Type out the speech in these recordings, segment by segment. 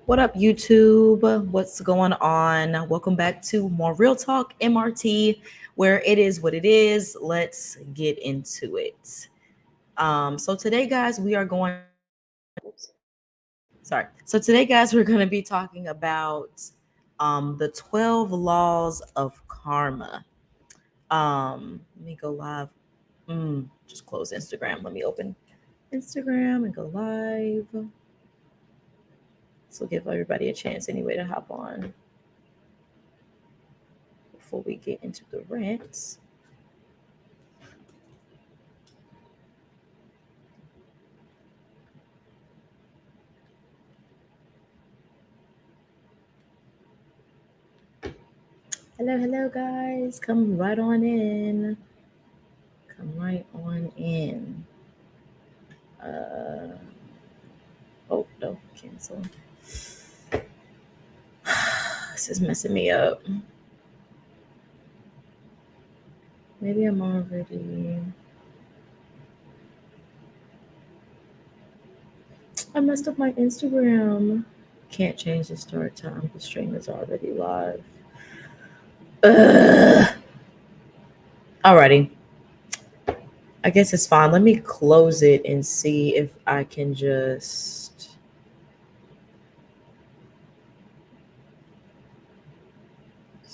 What up, YouTube? What's going on? Welcome back to more Real Talk MRT, where it is what it is. Let's get into it. So today, guys, we are going. Sorry. So today, guys, we're going to be talking about the 12 laws of karma. Let me go live. Just close Instagram. Let me open Instagram and go live. So give everybody a chance anyway to hop on before we get into the rants. Hello, guys. Come right on in. Come right on in. Uh, oh, no, cancel. This is messing me up. Maybe I'm already. I messed up my Instagram. Can't change the start time. The stream is already live. Ugh. Alrighty. I guess it's fine. Let me close it and see if I can just.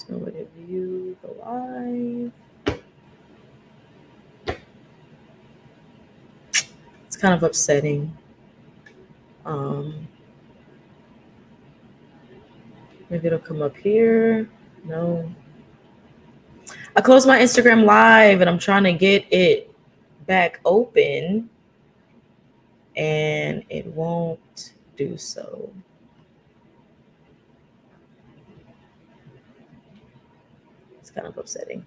So would it view go live? It's kind of upsetting. Maybe it'll come up here. No. I closed my Instagram live and I'm trying to get it back open and it won't do so. It's kind of upsetting.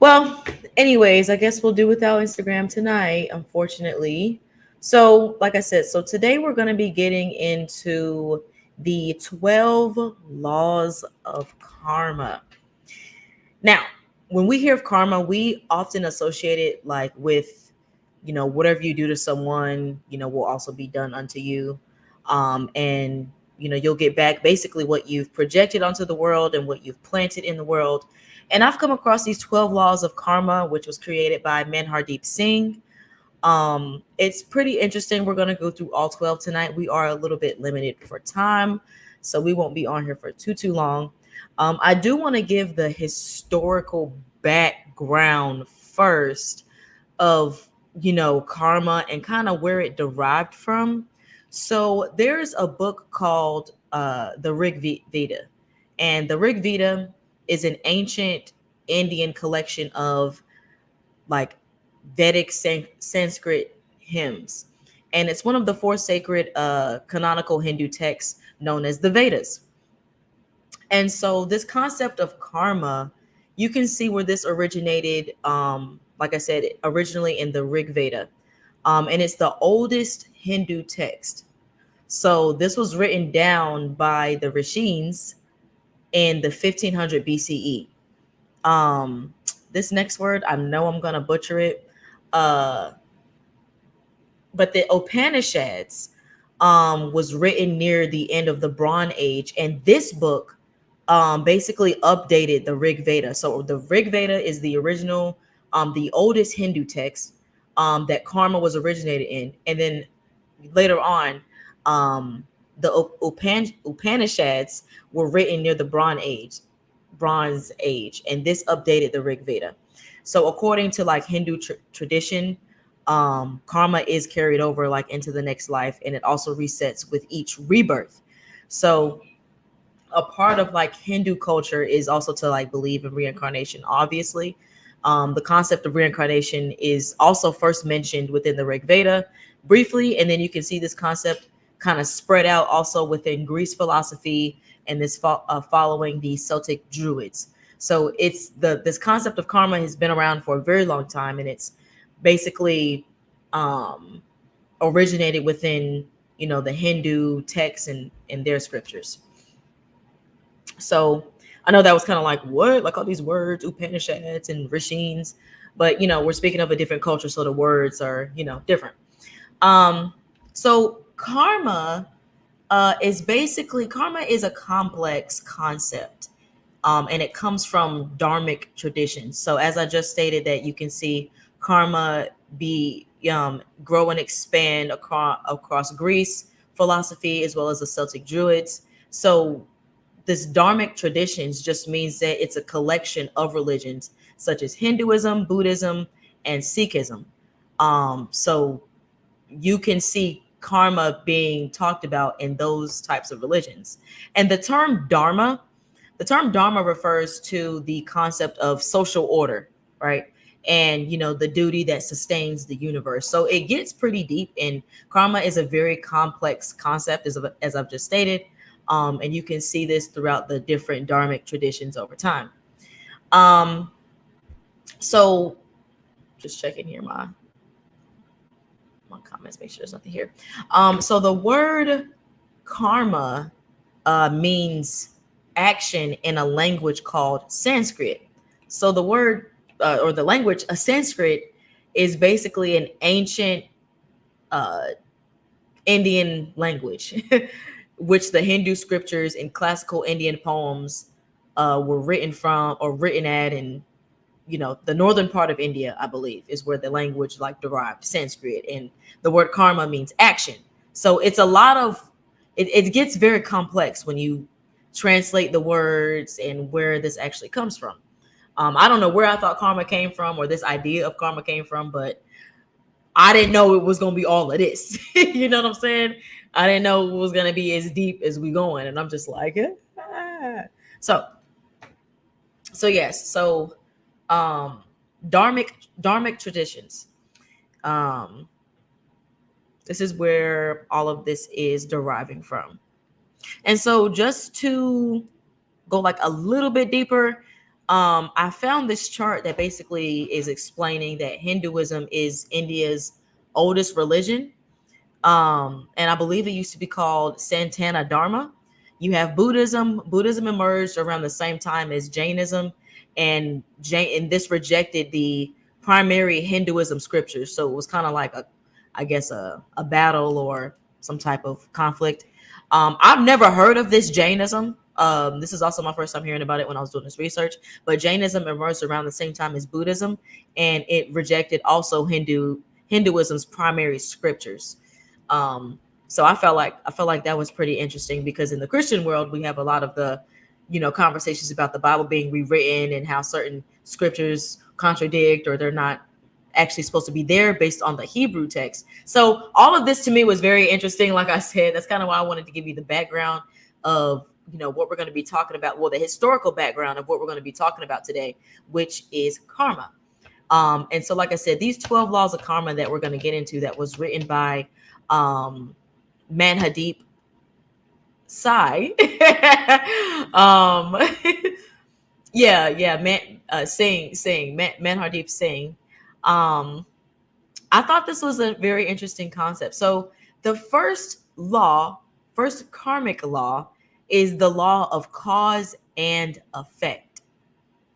Well, anyways, I guess we'll do without Instagram tonight, unfortunately. So, like I said, so today we're going to be getting into the 12 laws of karma. Now, when we hear of karma, we often associate it like with, whatever you do to someone, will also be done unto you. And, you'll get back basically what you've projected onto the world and what you've planted in the world. And I've come across these 12 laws of karma, which was created by Manhardeep Singh. It's pretty interesting. We're going to go through all 12 tonight. We are a little bit limited for time, so we won't be on here for too long. I do want to give the historical background first of, karma and kind of where it derived from. So there's a book called the Rig Veda, and the Rig Veda is an ancient Indian collection of like Vedic Sanskrit hymns. And it's one of the four sacred canonical Hindu texts known as the Vedas. And so this concept of karma, you can see where this originated, like I said, originally in the Rig Veda. And it's the oldest Hindu text. So this was written down by the Rishis in the 1500 BCE. This next word, I know I'm going to butcher it. But the Upanishads was written near the end of the Bronze Age. And this book basically updated the Rig Veda. So the Rig Veda is the original, the oldest Hindu text that karma was originated in. And then later on, the Upanishads were written near the Bronze Age, and this updated the Rig Veda. So according to like Hindu tradition, karma is carried over like into the next life, and it also resets with each rebirth. So a part of like Hindu culture is also to like believe in reincarnation, obviously. The concept of reincarnation is also first mentioned within the Rig Veda briefly, and then you can see this concept kind of spread out also within Greece philosophy and this following the Celtic Druids. So it's this concept of karma has been around for a very long time, and it's basically originated within the Hindu texts and their scriptures. So I know that was kind of like what, like all these words, Upanishads and Rishis, but we're speaking of a different culture, so the words are different. So karma is basically karma is a complex concept, and it comes from dharmic traditions. So as I just stated, that you can see karma be grow and expand across Greece philosophy as well as the Celtic Druids. So this dharmic traditions just means that it's a collection of religions such as Hinduism, Buddhism, and Sikhism. So you can see karma being talked about in those types of religions. And the term dharma refers to the concept of social order, right? And the duty that sustains the universe. So it gets pretty deep, and karma is a very complex concept, as I've just stated. And you can see this throughout the different dharmic traditions over time. So just checking here my comments, make sure there's nothing here. So the word karma means action in a language called Sanskrit. So the word or the language, a Sanskrit, is basically an ancient Indian language, which the Hindu scriptures and classical Indian poems were written from or written at, and the northern part of India, I believe, is where the language derived Sanskrit. And the word karma means action. So it's a lot of it gets very complex when you translate the words and where this actually comes from. I don't know where I thought karma came from, or this idea of karma came from, but I didn't know it was going to be all of this. You know what I'm saying? I didn't know it was going to be as deep as we going. And I'm just like, so yes. So dharmic traditions. This is where all of this is deriving from. And so just to go a little bit deeper, I found this chart that basically is explaining that Hinduism is India's oldest religion. And I believe it used to be called Sanatana Dharma. You have Buddhism. Buddhism emerged around the same time as Jainism, and this rejected the primary Hinduism scriptures. So it was kind of like a battle or some type of conflict. I've never heard of this Jainism. This is also my first time hearing about it when I was doing this research. But Jainism emerged around the same time as Buddhism, and it rejected also Hinduism's primary scriptures. So I felt like that was pretty interesting, because in the Christian world, we have a lot of the, conversations about the Bible being rewritten and how certain scriptures contradict, or they're not actually supposed to be there based on the Hebrew text. So all of this to me was very interesting. Like I said, that's kind of why I wanted to give you the background of, what we're going to be talking about. Well, the historical background of what we're going to be talking about today, which is karma. And so, like I said, these 12 laws of karma that we're going to get into, that was written by Manhadeep Sai. Manhadeep Singh. I thought this was a very interesting concept. So the first karmic law is the law of cause and effect.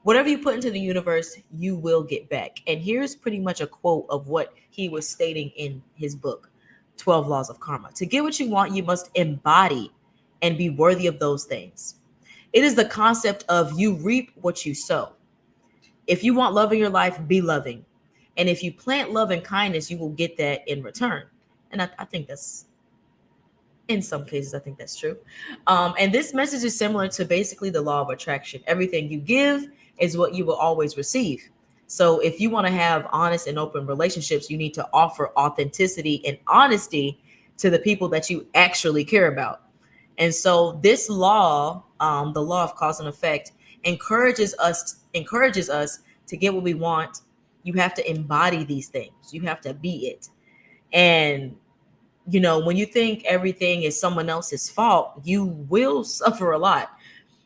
Whatever you put into the universe, you will get back. And here's pretty much a quote of what he was stating in his book, 12 Laws of Karma. To get what you want, you must embody and be worthy of those things. It is the concept of you reap what you sow. If you want love in your life, be loving. And if you plant love and kindness, you will get that in return. And I think that's, in some cases, I think that's true. And this message is similar to basically the law of attraction. Everything you give is what you will always receive. So if you want to have honest and open relationships, you need to offer authenticity and honesty to the people that you actually care about. And so this law, the law of cause and effect, encourages us to get what we want. You have to embody these things. You have to be it. And when you think everything is someone else's fault, you will suffer a lot,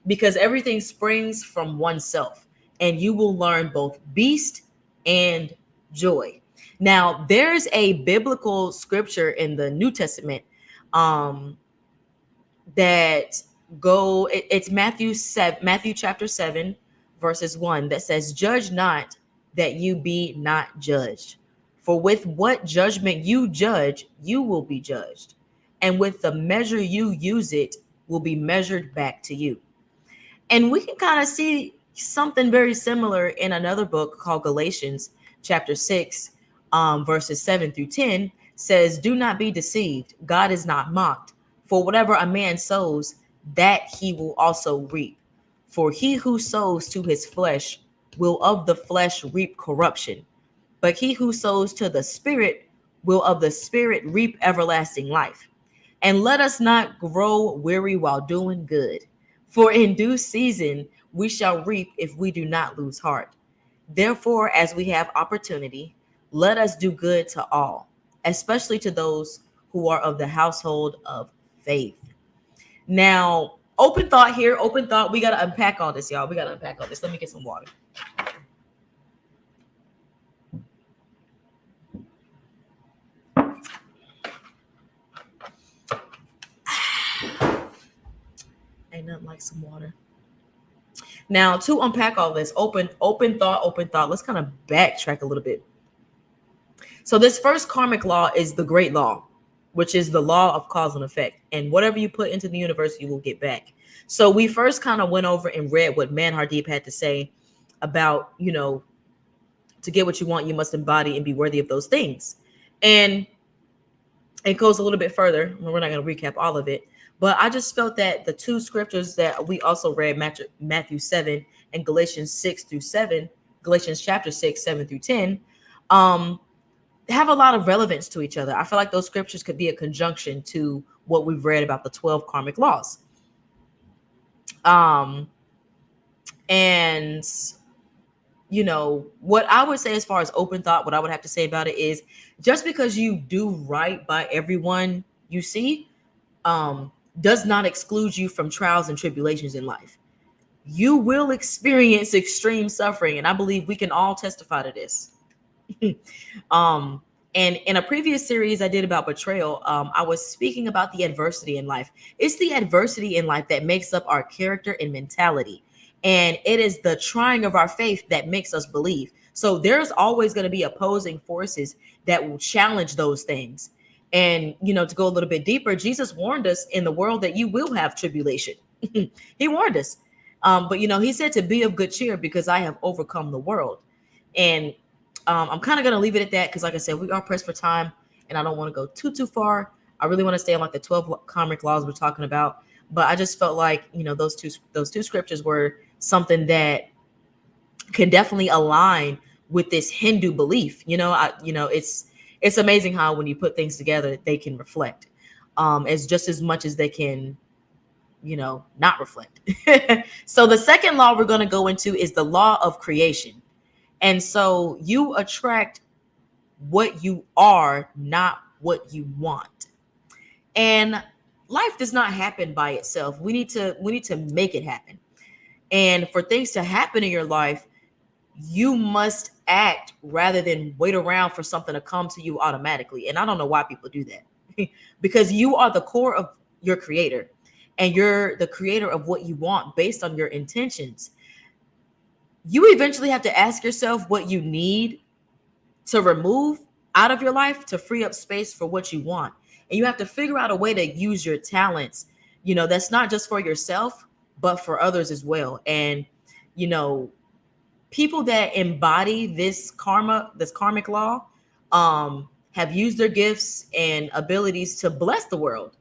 because everything springs from oneself, and you will learn both beast and joy. Now, there's a biblical scripture in the New Testament it's Matthew chapter 7, verses 1, that says, "Judge not, that you be not judged. For with what judgment you judge, you will be judged. and with the measure you use it will be measured back to you. And we can kind of see something very similar in another book called Galatians chapter 6, verses 7 through 10 says, do not be deceived. God is not mocked. For whatever a man sows, that he will also reap. For he who sows to his flesh will of the flesh reap corruption. But he who sows to the Spirit will of the Spirit reap everlasting life. And let us not grow weary while doing good. For in due season we shall reap if we do not lose heart. Therefore, as we have opportunity, let us do good to all, especially to those who are of the household of faith. Now, open thought here, open thought. We got to unpack all this, y'all. We got to unpack all this. Let me get some water. Ain't nothing like some water. Now, to unpack all this, open thought. Let's kind of backtrack a little bit. So this first karmic law is the great law, which is the law of cause and effect. And whatever you put into the universe, you will get back. So we first kind of went over and read what Manhardip had to say about, to get what you want, you must embody and be worthy of those things. And it goes a little bit further. We're not going to recap all of it. But I just felt that the two scriptures that we also read, Matthew 7 and Galatians 6 through 7, Galatians chapter 6, 7 through 10, have a lot of relevance to each other. I feel like those scriptures could be a conjunction to what we've read about the 12 karmic laws. And, what I would say as far as open thought, what I would have to say about it is just because you do right by everyone you see, does not exclude you from trials and tribulations in life. You will experience extreme suffering, and I believe we can all testify to this. And in a previous series I did about betrayal, I was speaking about the adversity in life. It's the adversity in life that makes up our character and mentality, and it is the trying of our faith that makes us believe. So there's always going to be opposing forces that will challenge those things. And, to go a little bit deeper, Jesus warned us in the world that you will have tribulation. He warned us. But, he said to be of good cheer because I have overcome the world. And I'm kind of going to leave it at that because, like I said, we are pressed for time and I don't want to go too far. I really want to stay on like the 12 karmic laws we're talking about. But I just felt like, those two scriptures were something that can definitely align with this Hindu belief. It's amazing how when you put things together, they can reflect as just as much as they can, not reflect. So the second law we're going to go into is the law of creation. And so you attract what you are, not what you want. And life does not happen by itself. We need to make it happen. And for things to happen in your life, you must act rather than wait around for something to come to you automatically. And I don't know why people do that because you are the core of your creator and you're the creator of what you want based on your intentions. You eventually have to ask yourself what you need to remove out of your life to free up space for what you want. And you have to figure out a way to use your talents, that's not just for yourself, but for others as well. And, people that embody this karmic law, have used their gifts and abilities to bless the world.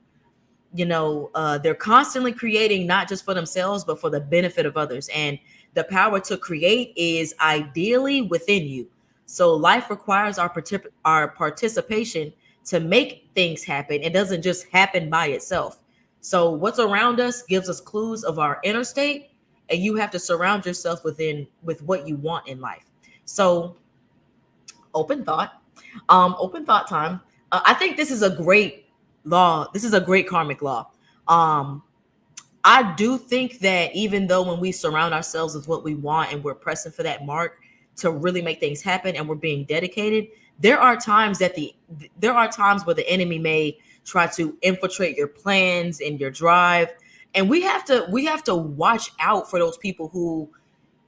They're constantly creating not just for themselves, but for the benefit of others. And the power to create is ideally within you. So life requires our participation to make things happen. It doesn't just happen by itself. So what's around us gives us clues of our inner state. And you have to surround yourself with what you want in life. So open thought time. I think this is a great law. This is a great karmic law. I do think that even though when we surround ourselves with what we want and we're pressing for that mark to really make things happen and we're being dedicated, there are times where the enemy may try to infiltrate your plans and your drive. And we have to watch out for those people who,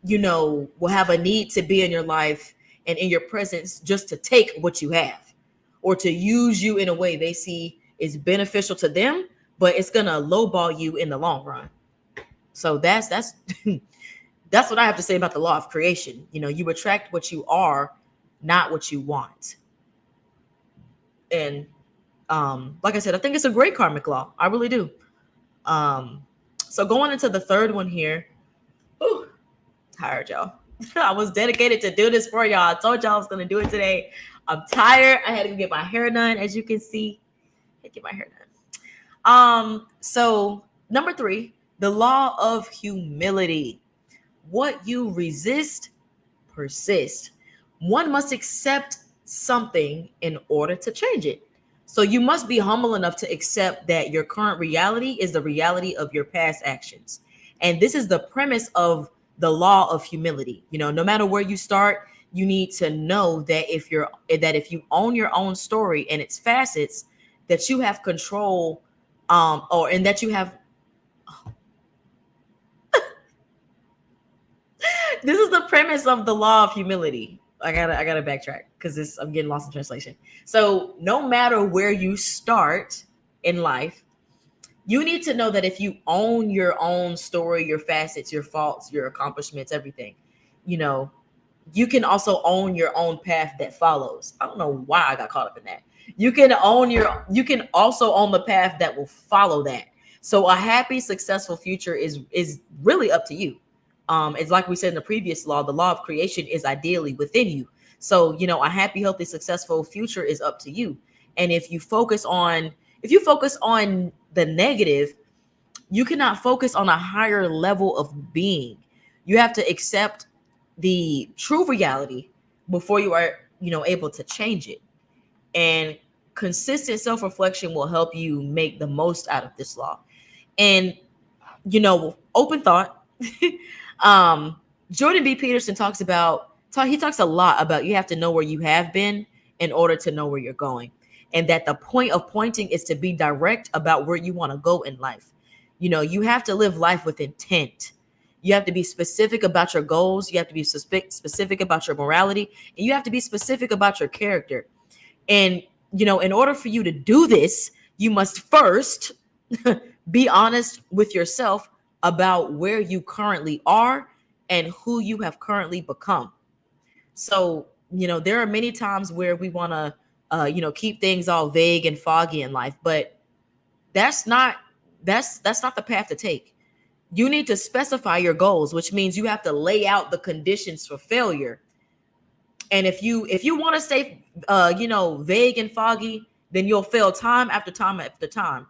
will have a need to be in your life and in your presence just to take what you have or to use you in a way they see is beneficial to them, but it's gonna lowball you in the long run. So that's that's what I have to say about the law of creation. You know, you attract what you are, not what you want. And like I said, I think it's a great karmic law. I really do. So going into the third one here. Whew, tired, y'all. I was dedicated to do this for y'all. I told y'all I was gonna do it today. I'm tired. I had to get my hair done, as you can see. I get my hair done. So number 3, the law of humility. What you resist, persist. One must accept something in order to change it. So you must be humble enough to accept that your current reality is the reality of your past actions. And this is the premise of the law of humility. You know, no matter where you start, you need to know that if you own your own story and its facets, that you have control, and that you have this is the premise of the law of humility. I gotta backtrack because I'm getting lost in translation. So no matter where you start in life, you need to know that if you own your own story, your facets, your faults, your accomplishments, everything, you know, you can also own your own path that follows. I don't know why I got caught up in that. You can also own the path that will follow that. So a happy, successful future is really up to you. It's like we said in the previous law, the law of creation is ideally within you. So, you know, a happy, healthy, successful future is up to you. And if you focus on the negative, you cannot focus on a higher level of being. You have to accept the true reality before you are, you know, able to change it. And consistent self-reflection will help you make the most out of this law. And, you know, open thought. Jordan B. Peterson talks a lot about you have to know where you have been in order to know where you're going. And that the point of pointing is to be direct about where you want to go in life. You know, you have to live life with intent. You have to be specific about your goals. You have to be specific about your morality. And you have to be specific about your character. And, you know, in order for you to do this, you must first be honest with yourself about where you currently are and who you have currently become. So, you know, there are many times where we want to, you know, keep things all vague and foggy in life, but that's not the path to take. You need to specify your goals, which means you have to lay out the conditions for failure. And if you want to stay, you know, vague and foggy, then you'll fail time after time after time.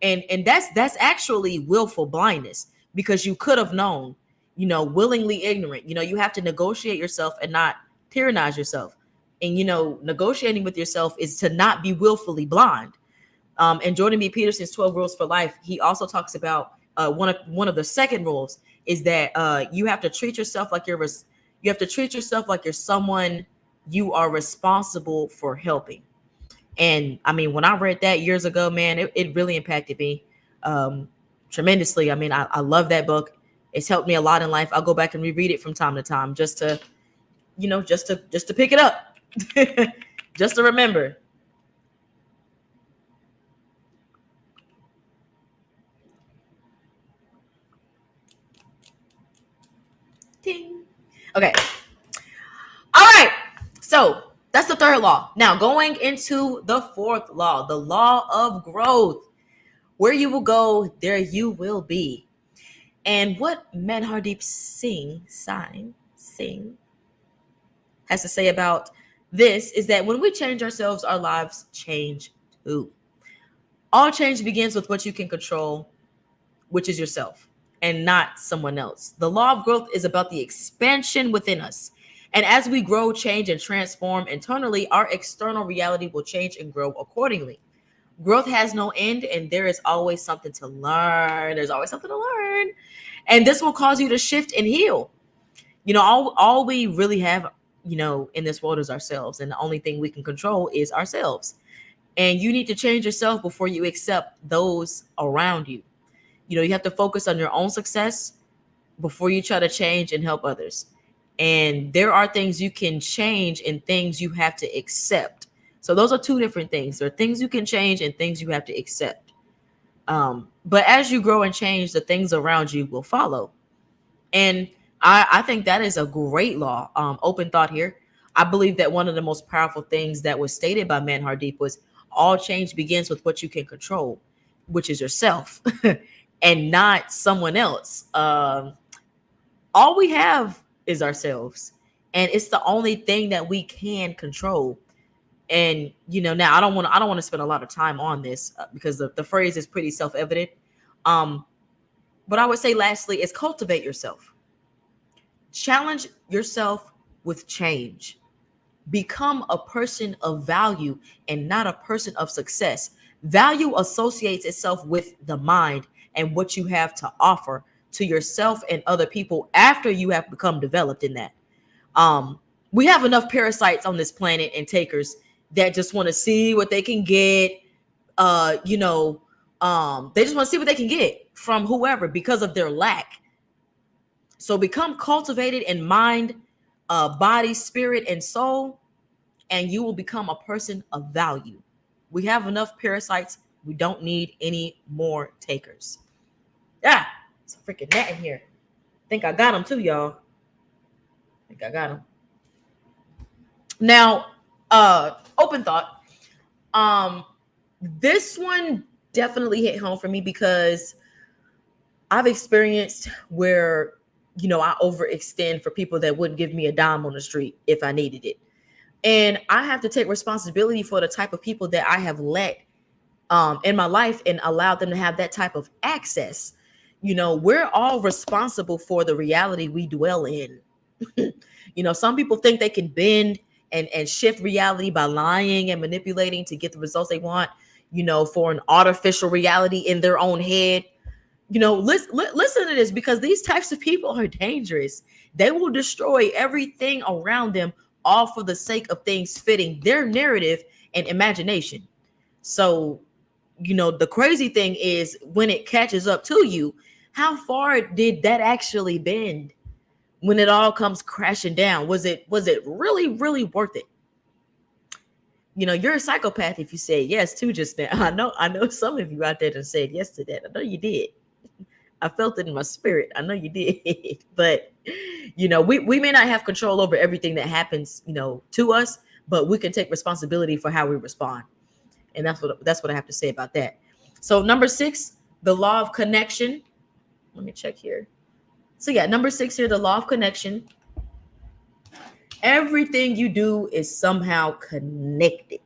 And that's actually willful blindness, because you could have known, you know, willingly ignorant. You know, you have to negotiate yourself and not tyrannize yourself. And, you know, negotiating with yourself is to not be willfully blind. And Jordan B. Peterson's 12 Rules for Life, he also talks about one of the second rules is that you have to treat yourself like you're someone you are responsible for helping. And I mean, when I read that years ago, man, it really impacted me tremendously. I mean, I love that book. It's helped me a lot in life. I'll go back and reread it from time to time just to, you know, just to pick it up, just to remember. Ding. Okay. All right. So that's the third law. Now going into the fourth law, the law of growth. Where you will go, there you will be. And what Manhardeep Singh has to say about this is that when we change ourselves, our lives change too. All change begins with what you can control, which is yourself and not someone else. The law of growth is about the expansion within us. And as we grow, change, and transform internally, our external reality will change and grow accordingly. Growth has no end, and there is always something to learn. There's always something to learn. And this will cause you to shift and heal. You know, all we really have, you know, in this world is ourselves. And the only thing we can control is ourselves. And you need to change yourself before you accept those around you. You know, you have to focus on your own success before you try to change and help others. And there are things you can change and things you have to accept So those are two different things. There are things you can change and things you have to accept. But as you grow and change, the things around you will follow. And I think that is a great law. Open thought here. I believe that one of the most powerful things that was stated by Manhar Deep was all change begins with what you can control, which is yourself and not someone else. All we have is ourselves, and it's the only thing that we can control. And now I don't want to spend a lot of time on this because the phrase is pretty self-evident. um but I would say lastly is cultivate yourself. Challenge yourself with change. Become a person of value and not a person of success. Value associates itself with the mind and what you have to offer to yourself and other people after you have become developed in that. um we have enough parasites on this planet and takers that just want to see what they can get. They just want to see what they can get from whoever because of their lack. So become cultivated in mind, body, spirit, and soul, and you will become a person of value. We have enough parasites. We don't need any more takers. Yeah, it's a freaking gnat in here. Think I got him too, y'all. Think I got him. Now, open thought. This one definitely hit home for me because I've experienced where I overextend for people that wouldn't give me a dime on the street if I needed it. And I have to take responsibility for the type of people that I have let in my life and allowed them to have that type of access. We're all responsible for the reality we dwell in. Some people think they can bend and shift reality by lying and manipulating to get the results they want, for an artificial reality in their own head. Listen to this, because these types of people are dangerous. They will destroy everything around them, all for the sake of things fitting their narrative and imagination. So, the crazy thing is when it catches up to you, how far did that actually bend? When it all comes crashing down, was it really, really worth it? You're a psychopath if you say yes to just now. I know some of you out there that said yes to that. I know you did. I felt it in my spirit. I know you did. But we may not have control over everything that happens, to us, but we can take responsibility for how we respond. And that's what I have to say about that. So number 6, the law of connection. Let me check here. So yeah, number 6 here, the law of connection. Everything you do is somehow connected.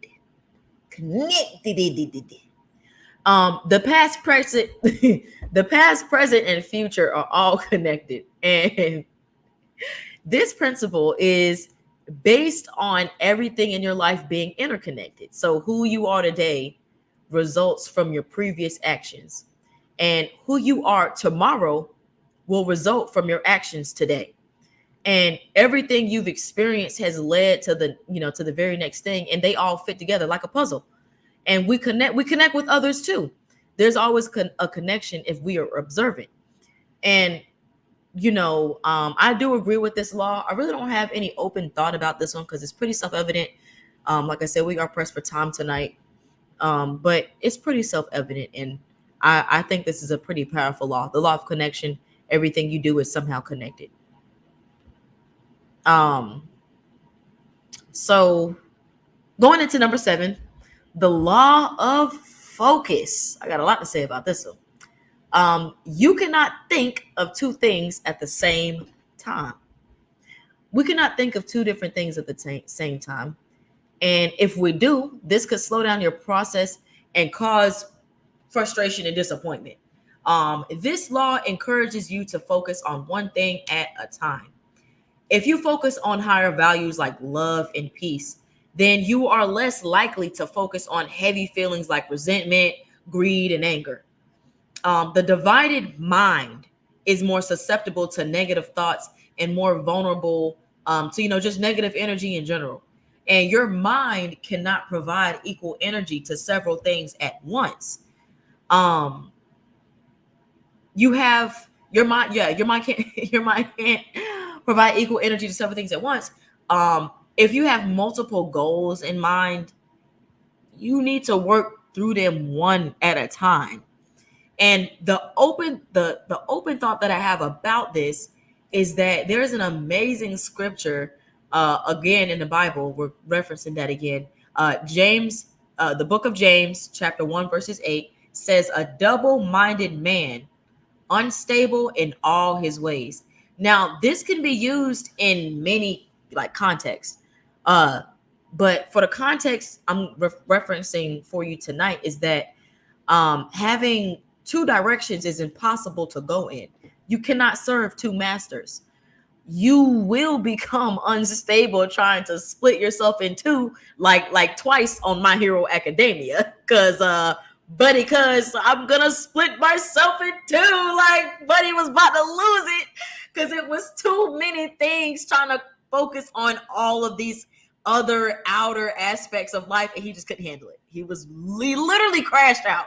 The past, present, and future are all connected. And this principle is based on everything in your life being interconnected. So who you are today results from your previous actions, and who you are tomorrow will result from your actions today. And everything you've experienced has led to the very next thing, and they all fit together like a puzzle. And we connect with others too. There's always a connection if we are observant. And I do agree with this law. I really don't have any open thought about this one because it's pretty self-evident. Like I said, we are pressed for time tonight, but it's pretty self-evident, and I think this is a pretty powerful law. The law of connection. Everything you do is somehow connected. So going into number 7, the law of focus. I got a lot to say about this one. You cannot think of two things at the same time. We cannot think of two different things at the same time. And if we do, this could slow down your process and cause frustration and disappointment. This law encourages you to focus on one thing at a time. If you focus on higher values like love and peace, then you are less likely to focus on heavy feelings like resentment, greed, and anger. The divided mind is more susceptible to negative thoughts and more vulnerable to just negative energy in general. And your mind cannot provide equal energy to several things at once. You have your mind, your mind can't provide equal energy to several things at once. If you have multiple goals in mind, you need to work through them one at a time. And the open thought that I have about this is that there's an amazing scripture, again in the Bible. We're referencing that again. James, the book of James, chapter 1, verses 8 says, "A double-minded man, unstable in all his ways." Now, this can be used in many like contexts. But for the context I'm referencing for you tonight is that having two directions is impossible to go in. You cannot serve two masters. You will become unstable trying to split yourself in two, like twice on My Hero Academia. Cause I'm gonna split myself in two. Like Buddy was about to lose it because it was too many things trying to focus on all of these other outer aspects of life, and he just couldn't handle it. He literally crashed out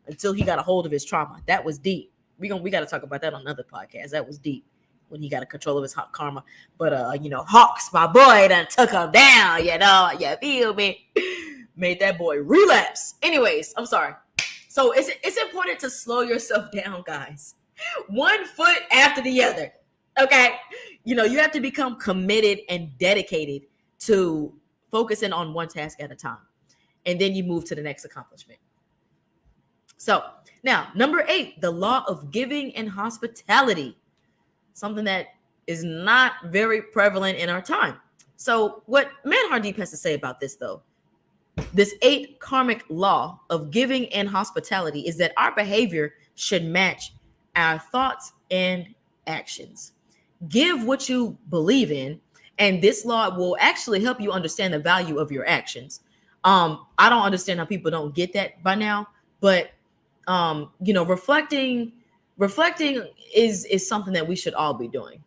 until he got a hold of his trauma. That was deep. We got to talk about that on another podcast. That was deep when he got a control of his hot karma. But Hawks, my boy, done took him down. You feel me? Made that boy relapse. Anyways, I'm sorry. So it's important to slow yourself down, guys. One foot after the other. Okay. You have to become committed and dedicated to focusing on one task at a time. And then you move to the next accomplishment. So now, number 8, the law of giving and hospitality, something that is not very prevalent in our time. So what Manhar has to say about this, though, this 8 karmic law of giving and hospitality is that our behavior should match our thoughts and actions. Give what you believe in, and this law will actually help you understand the value of your actions. I don't understand how people don't get that by now, but reflecting is something that we should all be doing.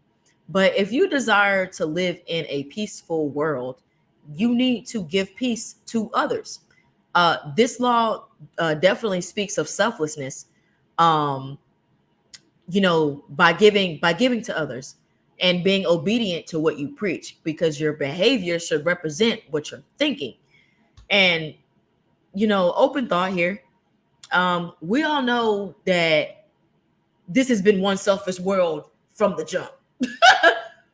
But if you desire to live in a peaceful world, you need to give peace to others. This law definitely speaks of selflessness, by giving to others and being obedient to what you preach, because your behavior should represent what you're thinking. And, open thought here. We all know that this has been one selfish world from the jump,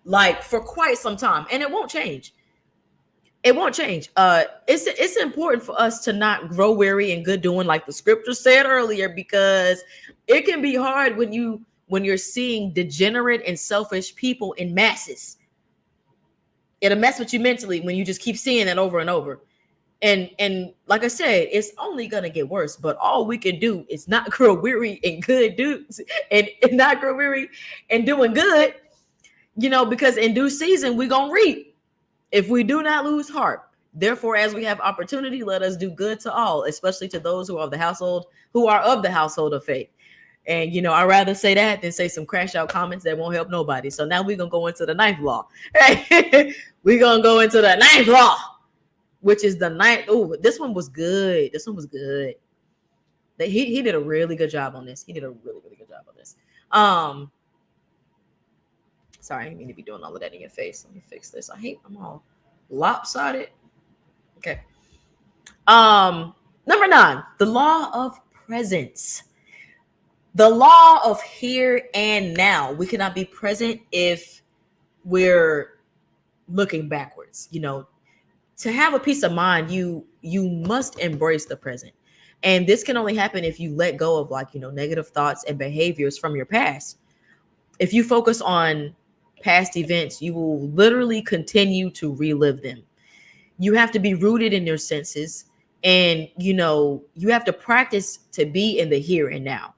like for quite some time, and it won't change. It won't change. It's important for us to not grow weary in good doing, like the scripture said earlier, because it can be hard when you're seeing degenerate and selfish people in masses. It'll mess with you mentally when you just keep seeing it over and over. And like I said, it's only gonna get worse. But all we can do is not grow weary and good dudes and not grow weary and doing good, because in due season we're gonna reap if we do not lose heart. Therefore, as we have opportunity, let us do good to all, especially to those who are of the household of faith. And I'd rather say that than say some crash out comments that won't help nobody. So now we're gonna go into the 9th law. We're gonna go into the 9th law, which is the 9th. Oh, this one was good. He did a really good job on this. Sorry, I didn't mean to be doing all of that in your face. Let me fix this. I'm all lopsided. Okay. Number 9, the law of presence. The law of here and now. We cannot be present if we're looking backwards. To have a peace of mind, you must embrace the present. And this can only happen if you let go of negative thoughts and behaviors from your past. If you focus on past events, you will literally continue to relive them. You have to be rooted in your senses, and you have to practice to be in the here and now.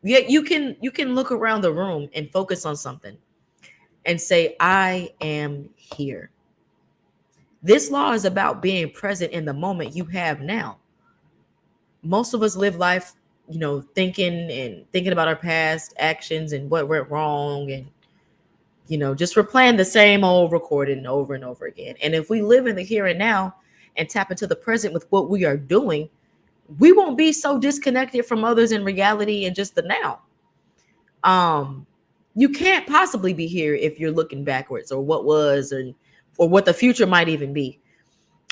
You can look around the room and focus on something and say, I am here. This law is about being present in the moment you have now. Most of us live life, thinking about our past actions and what went wrong, and just replaying the same old recording over and over again. And if we live in the here and now and tap into the present with what we are doing, we won't be so disconnected from others in reality and just the now. You can't possibly be here if you're looking backwards or what was, or what the future might even be.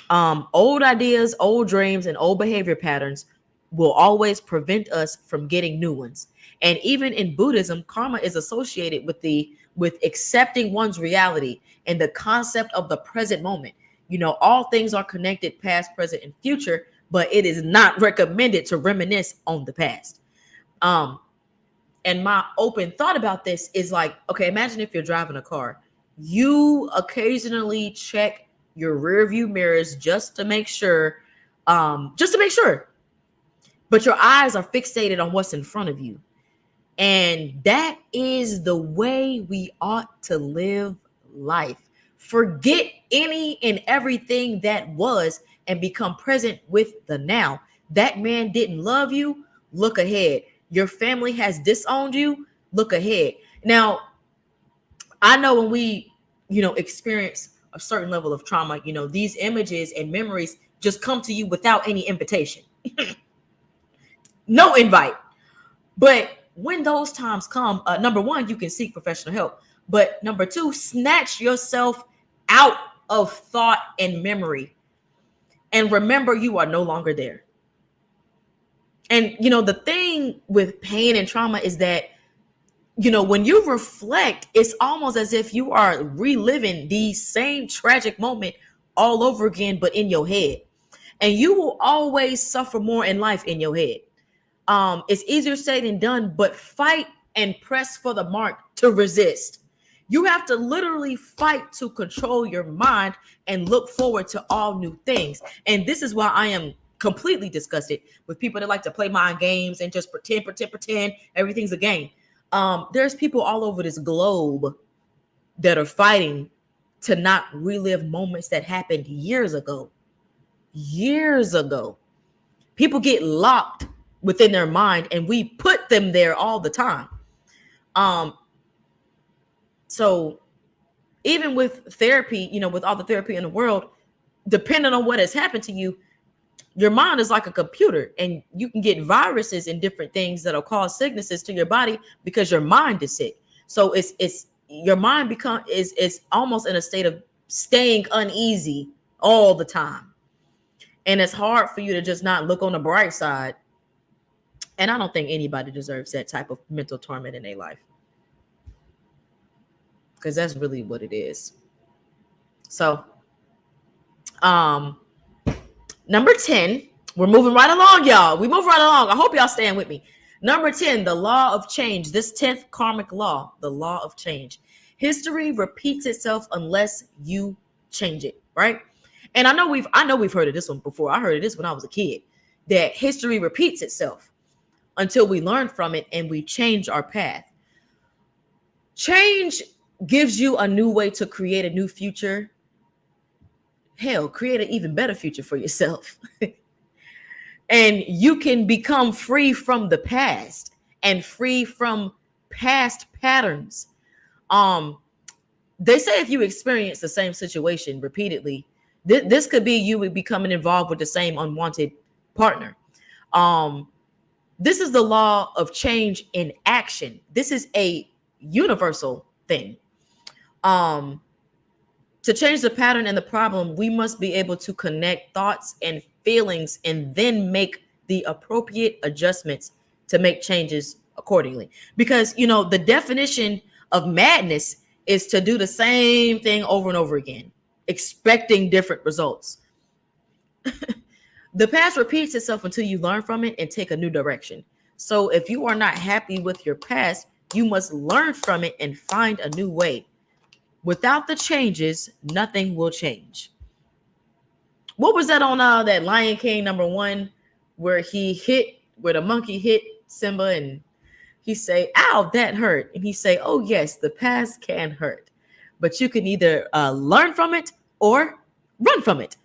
Old ideas, old dreams, and old behavior patterns will always prevent us from getting new ones. And even in Buddhism, karma is associated with accepting one's reality and the concept of the present moment. You know, all things are connected, past, present, and future, but it is not recommended to reminisce on the past. Um, and my open thought about this is like, okay, imagine if you're driving a car, you occasionally check your rear view mirrors just to make sure, but your eyes are fixated on what's in front of you. And that is the way we ought to live life. Forget any and everything that was and become present with the now. That man didn't love you. Look ahead. Your family has disowned you. Look ahead. Now, I know when we, experience a certain level of trauma, these images and memories just come to you without any invitation. No invite. But when those times come, number one, you can seek professional help. But number two, snatch yourself out of thought and memory. And remember, you are no longer there. And, the thing with pain and trauma is that, when you reflect, it's almost as if you are reliving the same tragic moment all over again, but in your head. And you will always suffer more in life in your head. It's easier said than done, but fight and press for the mark to resist. You have to literally fight to control your mind and look forward to all new things. And this is why I am completely disgusted with people that like to play mind games and just pretend everything's a game. There's people all over this globe that are fighting to not relive moments that happened years ago. People get locked within their mind and we put them there all the time. So even with therapy, with all the therapy in the world, depending on what has happened to you, your mind is like a computer and you can get viruses and different things that'll cause sicknesses to your body because your mind is sick. So it's your mind is almost in a state of staying uneasy all the time. And it's hard for you to just not look on the bright side. And I don't think anybody deserves that type of mental torment in their life. Because that's really what it is. So, number 10, we're moving right along, y'all. We move right along. I hope y'all staying with me. Number 10, the law of change. This 10th karmic law, the law of change. History repeats itself unless you change it, right? And I know we've heard of this one before. I heard of this when I was a kid, that history repeats itself until we learn from it and we change our path. Change gives you a new way to create a new future. Hell, create an even better future for yourself. And you can become free from the past and free from past patterns. They say if you experience the same situation repeatedly, this could be you becoming involved with the same unwanted partner. This is the law of change in action. This is a universal thing. To change the pattern and the problem, we must be able to connect thoughts and feelings and then make the appropriate adjustments to make changes accordingly. Because, the definition of madness is to do the same thing over and over again, expecting different results. The past repeats itself until you learn from it and take a new direction. So if you are not happy with your past, you must learn from it and find a new way. Without the changes, nothing will change. What was that on that Lion King #1 where the monkey hit Simba and he say, "Ow, that hurt." And he say, "Oh yes, the past can hurt, but you can either learn from it or run from it."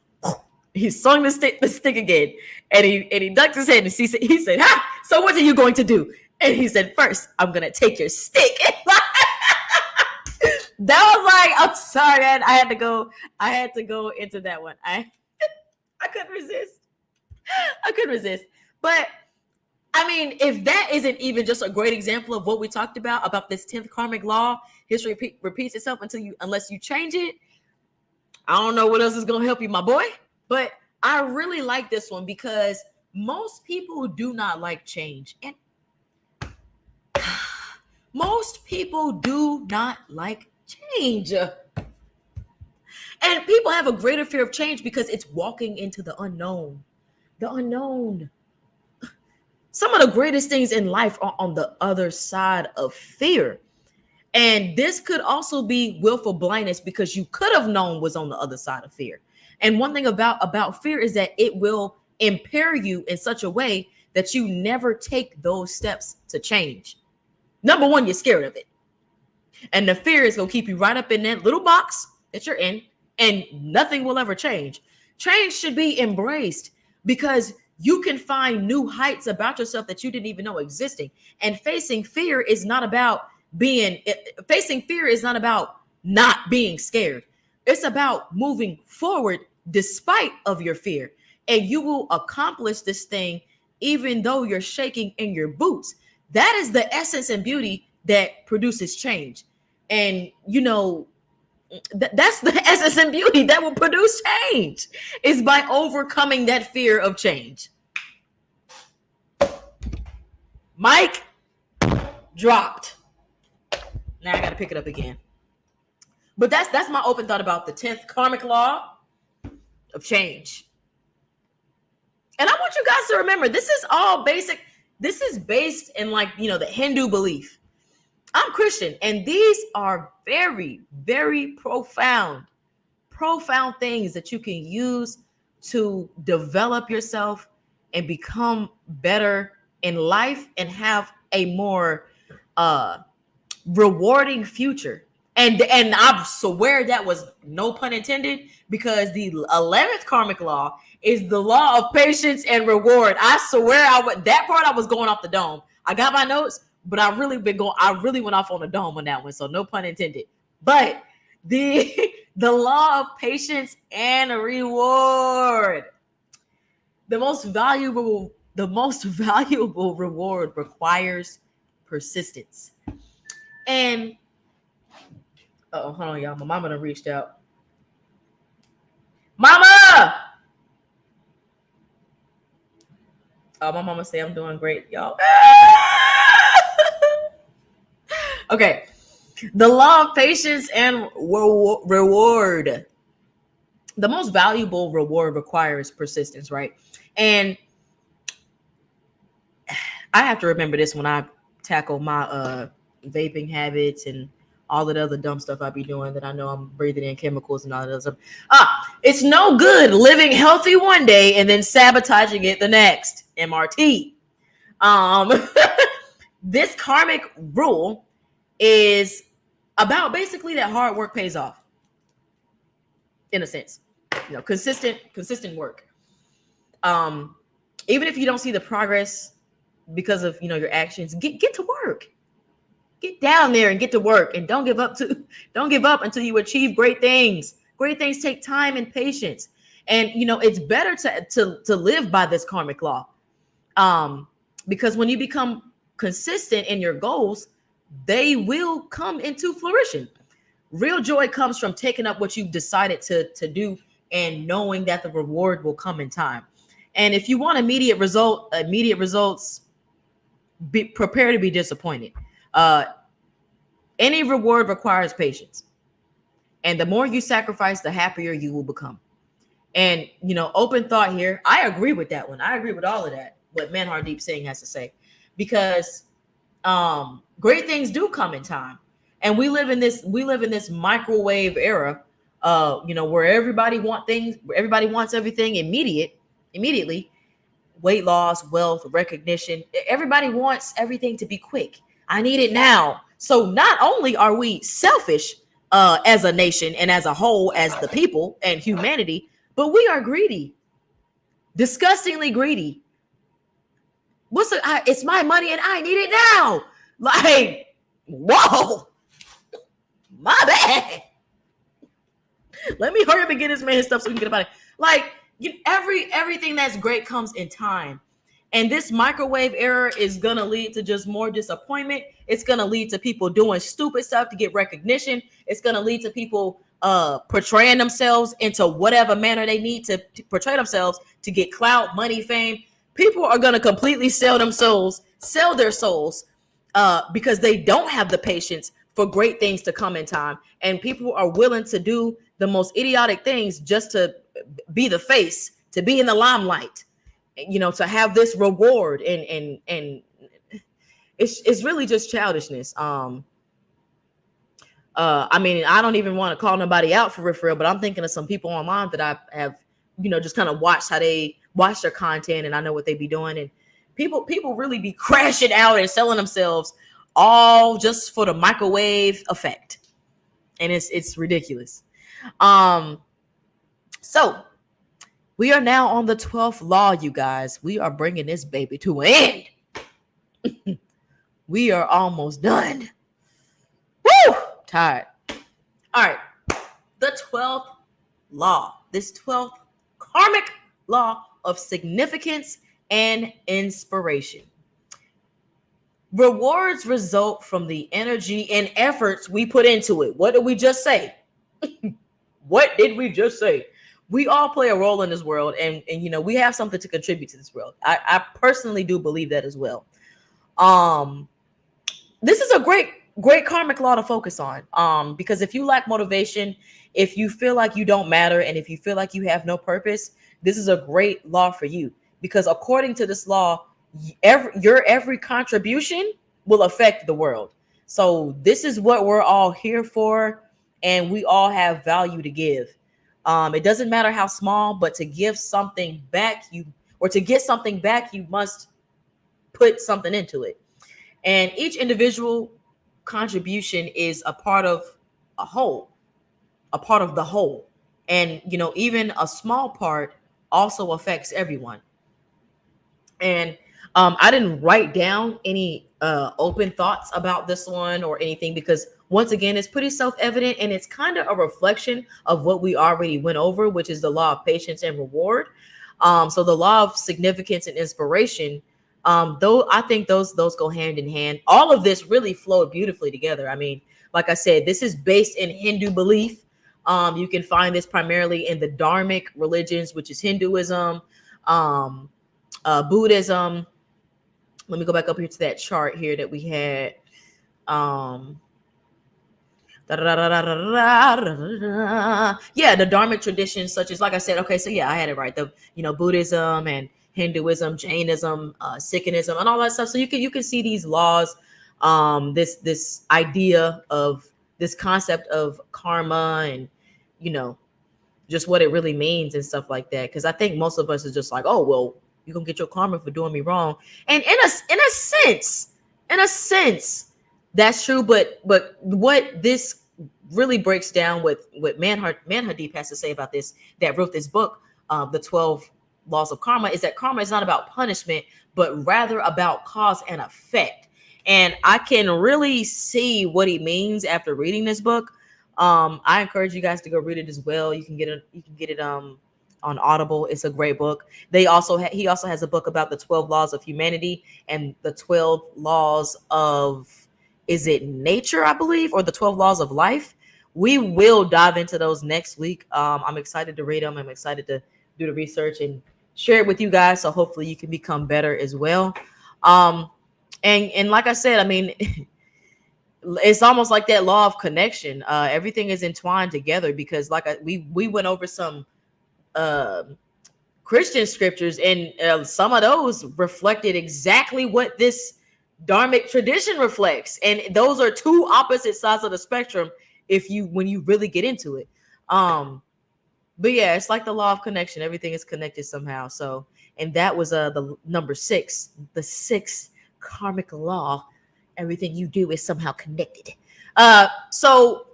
He swung the stick again, and he ducked his head and he said, "Ha! So what are you going to do?" And he said, "First, I'm gonna take your stick." That was like, I'm sorry, man. I had to go into that one. I couldn't resist. But I mean, if that isn't even just a great example of what we talked about this 10th karmic law, history repeats itself unless you change it. I don't know what else is gonna help you, my boy. But I really like this one because most people do not like change. And most people do not like change. And people have a greater fear of change because it's walking into the unknown. The unknown. Some of the greatest things in life are on the other side of fear. And this could also be willful blindness because you could have known was on the other side of fear. And one thing about fear is that it will impair you in such a way that you never take those steps to change. Number one, you're scared of it. And the fear is going to keep you right up in that little box that you're in, and nothing will ever change. Change should be embraced because you can find new heights about yourself that you didn't even know existing. And facing fear is not about not being scared. It's about moving forward despite of your fear. And you will accomplish this thing even though you're shaking in your boots. That is the essence and beauty that produces change. And that's the essence and beauty that will produce change, is by overcoming that fear of change. Mic dropped. Now I got to pick it up again. But that's my open thought about the 10th karmic law of change. And I want you guys to remember, this is all basic. This is based in the Hindu belief. I'm Christian, and these are very, very profound things that you can use to develop yourself and become better in life and have a more rewarding future. And I swear that was no pun intended, because the 11th karmic law is the law of patience and reward. I swear that part I was going off the dome. I got my notes, but I really went off on the dome on that one. So no pun intended. But the law of patience and reward. The most valuable reward requires persistence. And hold on, y'all. My mama done reached out. Mama! Oh, my mama say I'm doing great, y'all. Okay. The law of patience and reward. The most valuable reward requires persistence, right? And I have to remember this when I tackle my vaping habits and all that other dumb stuff I be doing that I know I'm breathing in chemicals and all that other stuff. It's no good living healthy one day and then sabotaging it the next. MRT. This karmic rule is about basically that hard work pays off. In a sense, consistent work. Even if you don't see the progress because of your actions, get to work. Get down there and get to work, and don't give up until you achieve great things. Great things take time and patience. And it's better to live by this karmic law. Because when you become consistent in your goals, they will come into fruition. Real joy comes from taking up what you've decided to do and knowing that the reward will come in time. And if you want immediate results, prepare to be disappointed. Any reward requires patience. And the more you sacrifice, the happier you will become. And, open thought here. I agree with that one. I agree with all of that, what Manhardeep Singh has to say, because great things do come in time. And we live in this microwave era, where everybody wants everything immediately. Weight loss, wealth, recognition. Everybody wants everything to be quick. I need it now. So not only are we selfish as a nation and as a whole, as the people and humanity, but we are greedy, disgustingly greedy. It's my money and I need it now. Like, whoa, my bad. Let me hurry up and get this man stuff so we can get about it. Like, everything that's great comes in time. And this microwave era is going to lead to just more disappointment. It's going to lead to people doing stupid stuff to get recognition. It's going to lead to people portraying themselves into whatever manner they need to portray themselves to get clout, money, fame, people are going to completely sell their souls, because they don't have the patience for great things to come in time. And people are willing to do the most idiotic things just to be the face, to be in the limelight, to have this reward. And it's really just childishness. I mean, I don't even want to call nobody out for real, but I'm thinking of some people online that I have, just kind of watched how they watch their content, and I know what they be doing. And people really be crashing out and selling themselves all just for the microwave effect. And it's ridiculous. So we are now on the 12th law, you guys. We are bringing this baby to an end. We are almost done. Woo! Tired. All right. The 12th law. This 12th karmic law of significance and inspiration. Rewards result from the energy and efforts we put into it. What did we just say? What did we just say? We all play a role in this world, and we have something to contribute to this world. I personally do believe that as well. This is a great karmic law to focus on, because if you lack motivation, if you feel like you don't matter, and if you feel like you have no purpose, this is a great law for you, because according to this law, your every contribution will affect the world. So this is what we're all here for, and we all have value to give. It doesn't matter how small, but to give something back, to get something back, you must put something into it. And each individual contribution is a part of a whole, a part of the whole. And, even a small part also affects everyone. And I didn't write down any open thoughts about this one or anything, because once again, it's pretty self-evident, and it's kind of a reflection of what we already went over, which is the law of patience and reward. So the law of significance and inspiration, though I think those go hand in hand. All of this really flowed beautifully together. I mean, like I said, this is based in Hindu belief. You can find this primarily in the Dharmic religions, which is Hinduism, Buddhism. Let me go back up here to that chart here that we had. Yeah, the Dharmic traditions, such as, like I said, okay, so yeah, I had it right. The Buddhism and Hinduism, Jainism, Sikhism, and all that stuff. So you can see these laws, this idea of this concept of karma, and just what it really means and stuff like that. Because I think most of us are just like, oh well, you're gonna get your karma for doing me wrong. And in a sense, that's true. But what this really breaks down with what Manhadeep has to say about this, that wrote this book, the 12 laws of karma, is that karma is not about punishment, but rather about cause and effect. And I can really see what he means after reading this book. I encourage you guys to go read it as well. You can get it on Audible. It's a great book. He also has a book about the 12 laws of humanity and the 12 laws of, is it nature, I believe, or the 12 laws of life. We will dive into those next week. I'm excited to read them. I'm excited to do the research and share it with you guys. So hopefully you can become better as well. And like I said, I mean, it's almost like that law of connection. Everything is entwined together, because we went over some Christian scriptures, and some of those reflected exactly what this Dharmic tradition reflects. And those are two opposite sides of the spectrum when you really get into it. But yeah, it's like the law of connection. Everything is connected somehow. So, and that was the number 6, the 6th karmic law. Everything you do is somehow connected. So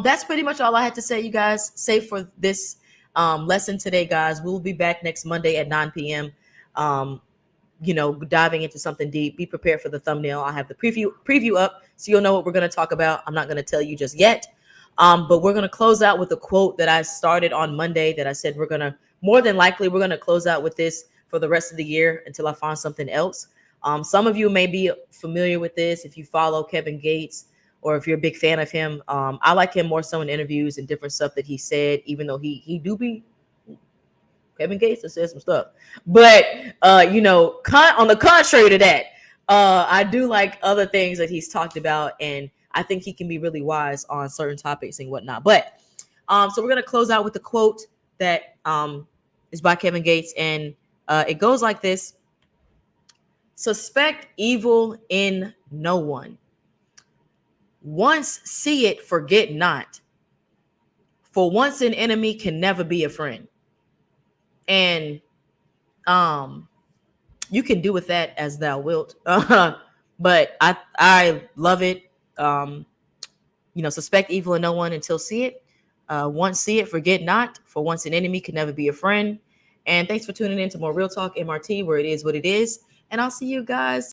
that's pretty much all I had to say, you guys. Save for this lesson today, guys. We'll be back next Monday at 9 p.m. Diving into something deep. Be prepared for the thumbnail. I have the preview up, so you'll know what we're going to talk about. I'm not going to tell you just yet. But we're going to close out with a quote that I started on Monday, that I said more than likely we're going to close out with this for the rest of the year until I find something else. Some of you may be familiar with this if you follow Kevin Gates or if you're a big fan of him. I like him more so in interviews and different stuff that he said, even though he do be Kevin Gates has said some stuff. But on the contrary to that, I do like other things that he's talked about, and I think he can be really wise on certain topics and whatnot. But so we're gonna close out with the quote that is by Kevin Gates, and it goes like this: "Suspect evil in no one. Once see it, forget not. For once an enemy can never be a friend." And you can do with that as thou wilt. But I love it. Suspect evil in no one until see it. Once see it, forget not. For once an enemy can never be a friend. And thanks for tuning in to more Real Talk MRT, where it is what it is. And I'll see you guys